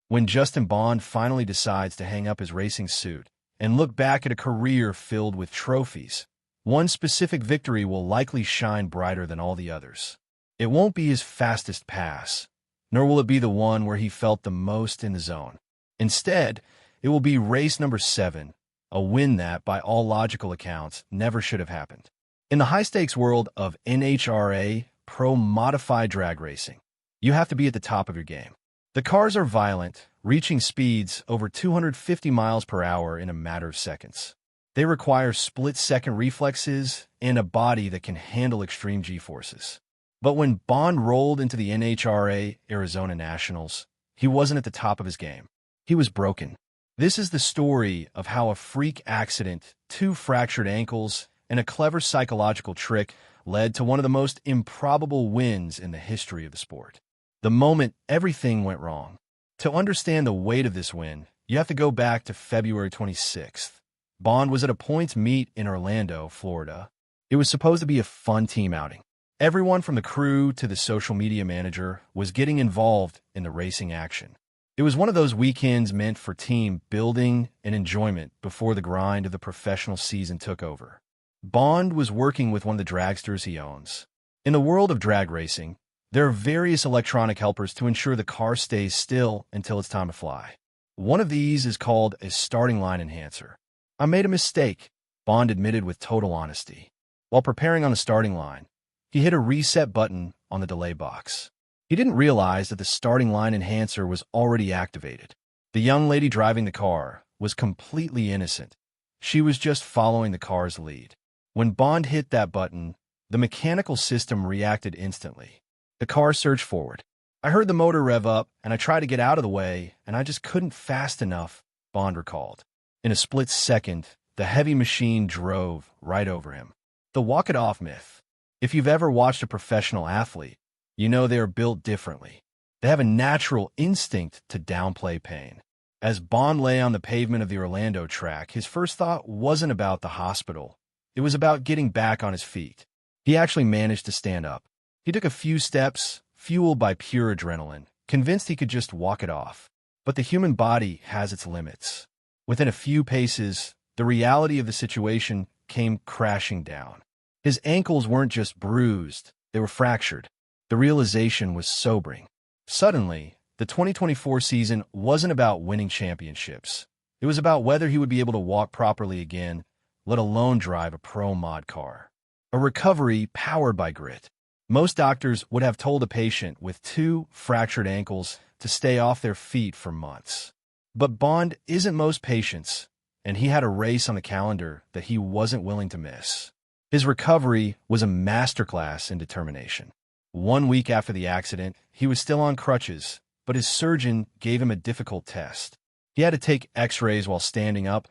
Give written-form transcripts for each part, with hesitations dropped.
when Justin Bond finally decides to hang up his racing suit and look back at a career filled with trophies, one specific victory will likely shine brighter than all the others. It won't be his fastest pass, nor will it be the one where he felt the most in the zone. Instead, it will be race number 7, a win that, by all logical accounts, never should have happened. In the high-stakes world of NHRA Pro Modified drag racing, you have to be at the top of your game. The cars are violent, reaching speeds over 250 miles per hour in a matter of seconds. They require split-second reflexes and a body that can handle extreme G-forces. But when Bond rolled into the NHRA Arizona Nationals, he wasn't at the top of his game. He was broken. This is the story of how a freak accident, 2 fractured ankles, and a clever psychological trick led to one of the most improbable wins in the history of the sport. The moment everything went wrong. To understand the weight of this win, you have to go back to February 26th. Bond was at a points meet in Orlando, Florida. It was supposed to be a fun team outing. Everyone from the crew to the social media manager was getting involved in the racing action. It was one of those weekends meant for team building and enjoyment before the grind of the professional season took over. Bond was working with one of the dragsters he owns. In the world of drag racing, there are various electronic helpers to ensure the car stays still until it's time to fly. One of these is called a starting line enhancer. I made a mistake, Bond admitted with total honesty. While preparing on the starting line, he hit a reset button on the delay box. He didn't realize that the starting line enhancer was already activated. The young lady driving the car was completely innocent. She was just following the car's lead. When Bond hit that button, the mechanical system reacted instantly. The car surged forward. I heard the motor rev up, and I tried to get out of the way, and I just couldn't fast enough, Bond recalled. In a split second, the heavy machine drove right over him. The walk-it-off myth. If you've ever watched a professional athlete, you know they are built differently. They have a natural instinct to downplay pain. As Bond lay on the pavement of the Orlando track, his first thought wasn't about the hospital. It was about getting back on his feet. He actually managed to stand up. He took a few steps, fueled by pure adrenaline, convinced he could just walk it off. But the human body has its limits. Within a few paces, the reality of the situation came crashing down. His ankles weren't just bruised, they were fractured. The realization was sobering. Suddenly, the 2024 season wasn't about winning championships. It was about whether he would be able to walk properly again, let alone drive a Pro Mod car. A recovery powered by grit. Most doctors would have told a patient with 2 fractured ankles to stay off their feet for months. But Bond isn't most patients, and he had a race on the calendar that he wasn't willing to miss. His recovery was a masterclass in determination. 1 week after the accident, he was still on crutches, but his surgeon gave him a difficult test. He had to take x-rays while standing up,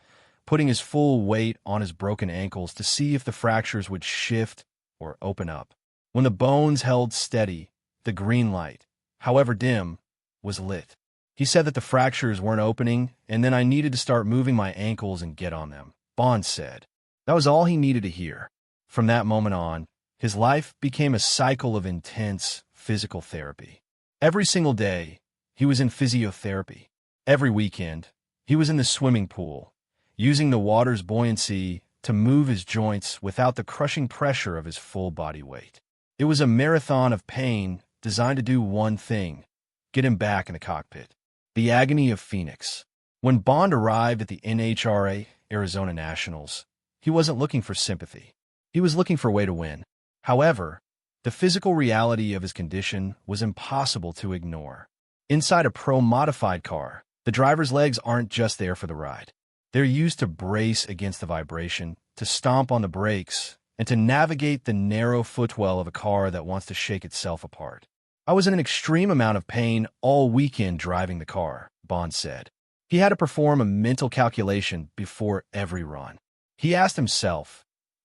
putting his full weight on his broken ankles to see if the fractures would shift or open up. When the bones held steady, the green light, however dim, was lit. He said that the fractures weren't opening, and then I needed to start moving my ankles and get on them, Bond said. That was all he needed to hear. From that moment on, his life became a cycle of intense physical therapy. Every single day, he was in physiotherapy. Every weekend, he was in the swimming pool, using the water's buoyancy to move his joints without the crushing pressure of his full body weight. It was a marathon of pain designed to do one thing: get him back in the cockpit. The agony of Phoenix. When Bond arrived at the NHRA Arizona Nationals, he wasn't looking for sympathy. He was looking for a way to win. However, the physical reality of his condition was impossible to ignore. Inside a pro-modified car, the driver's legs aren't just there for the ride. They're used to brace against the vibration, to stomp on the brakes, and to navigate the narrow footwell of a car that wants to shake itself apart. I was in an extreme amount of pain all weekend driving the car, Bond said. He had to perform a mental calculation before every run. He asked himself,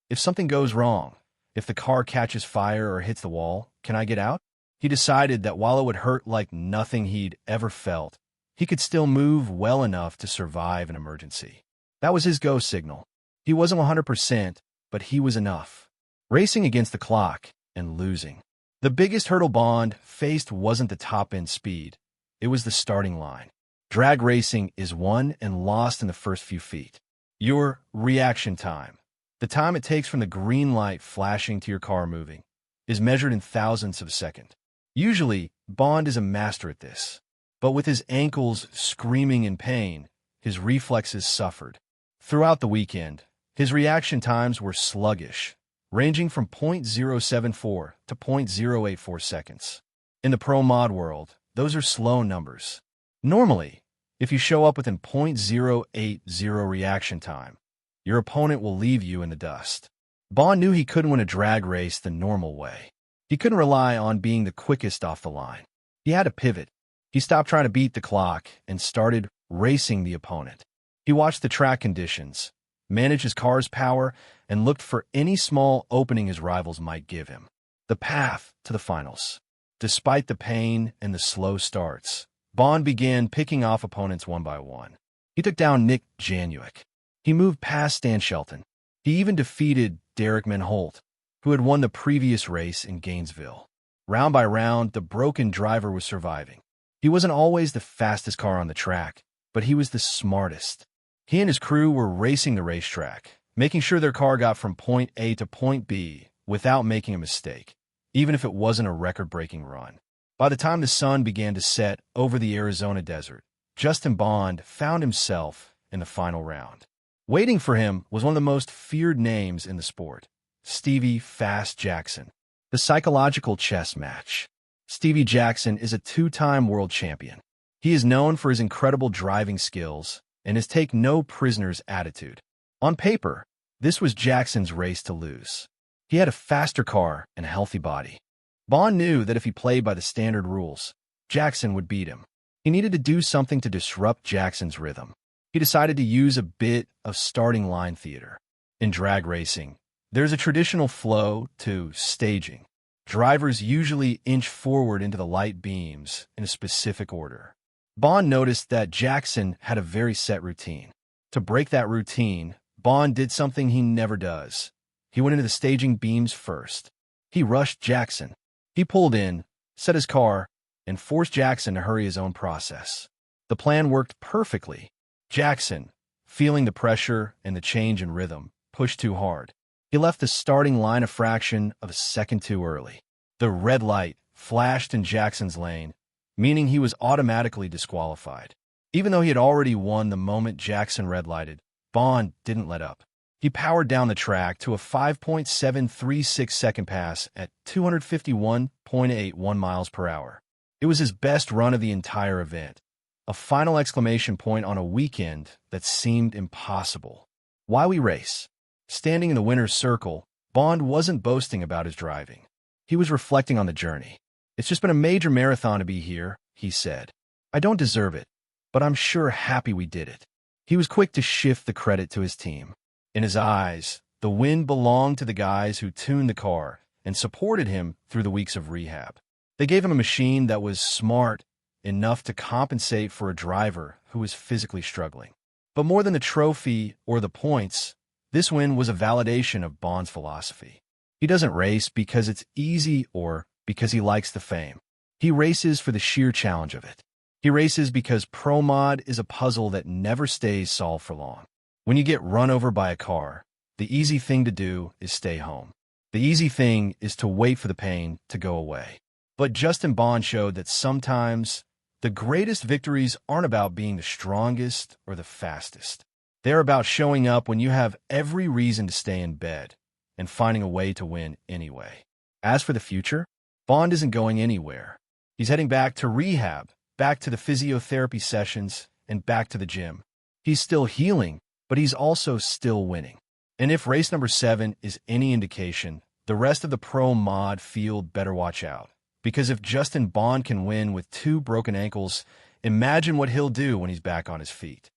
if something goes wrong, if the car catches fire or hits the wall, can I get out? He decided that while it would hurt like nothing he'd ever felt, he could still move well enough to survive an emergency. That was his go signal. He wasn't 100%, but he was enough. Racing against the clock and losing. The biggest hurdle Bond faced wasn't the top-end speed. It was the starting line. Drag racing is won and lost in the first few feet. Your reaction time, the time it takes from the green light flashing to your car moving, is measured in thousandths of a second. Usually, Bond is a master at this. But with his ankles screaming in pain, his reflexes suffered. Throughout the weekend, his reaction times were sluggish, ranging from 0.074 to 0.084 seconds. In the Pro Mod world, those are slow numbers. Normally, if you show up within 0.080 reaction time, your opponent will leave you in the dust. Bond knew he couldn't win a drag race the normal way. He couldn't rely on being the quickest off the line. He had to pivot. He stopped trying to beat the clock and started racing the opponent. He watched the track conditions, managed his car's power, and looked for any small opening his rivals might give him. The path to the finals. Despite the pain and the slow starts, Bond began picking off opponents one by one. He took down Nick Januik. He moved past Stan Shelton. He even defeated Derek Manholt, who had won the previous race in Gainesville. Round by round, the broken driver was surviving. He wasn't always the fastest car on the track, but he was the smartest. He and his crew were racing the racetrack, making sure their car got from point A to point B without making a mistake, even if it wasn't a record-breaking run. By the time the sun began to set over the Arizona desert, Justin Bond found himself in the final round. Waiting for him was one of the most feared names in the sport, Stevie "Fast" Jackson. The psychological chess match. Stevie Jackson is a two-time world champion. He is known for his incredible driving skills and his take-no-prisoners attitude. On paper, this was Jackson's race to lose. He had a faster car and a healthy body. Bond knew that if he played by the standard rules, Jackson would beat him. He needed to do something to disrupt Jackson's rhythm. He decided to use a bit of starting line theater. In drag racing, there's a traditional flow to staging. Drivers usually inch forward into the light beams in a specific order. Bond noticed that Jackson had a very set routine. To break that routine, Bond did something he never does. He went into the staging beams first. He rushed Jackson. He pulled in, set his car, and forced Jackson to hurry his own process. The plan worked perfectly. Jackson, feeling the pressure and the change in rhythm, pushed too hard. He left the starting line a fraction of a second too early. The red light flashed in Jackson's lane, meaning he was automatically disqualified. Even though he had already won the moment Jackson red-lighted, Bond didn't let up. He powered down the track to a 5.736-second pass at 251.81 miles per hour. It was his best run of the entire event, a final exclamation point on a weekend that seemed impossible. Why we race? Standing in the winner's circle, Bond wasn't boasting about his driving. He was reflecting on the journey. "It's just been a major marathon to be here," he said. "I don't deserve it, but I'm sure happy we did it." He was quick to shift the credit to his team. In his eyes, the win belonged to the guys who tuned the car and supported him through the weeks of rehab. They gave him a machine that was smart enough to compensate for a driver who was physically struggling. But more than the trophy or the points, this win was a validation of Bond's philosophy. He doesn't race because it's easy or because he likes the fame. He races for the sheer challenge of it. He races because Pro Mod is a puzzle that never stays solved for long. When you get run over by a car, the easy thing to do is stay home. The easy thing is to wait for the pain to go away. But Justin Bond showed that sometimes the greatest victories aren't about being the strongest or the fastest. They're about showing up when you have every reason to stay in bed and finding a way to win anyway. As for the future, Bond isn't going anywhere. He's heading back to rehab, back to the physiotherapy sessions, and back to the gym. He's still healing, but he's also still winning. And if race number 7 is any indication, the rest of the Pro Mod field better watch out. Because if Justin Bond can win with 2 broken ankles, imagine what he'll do when he's back on his feet.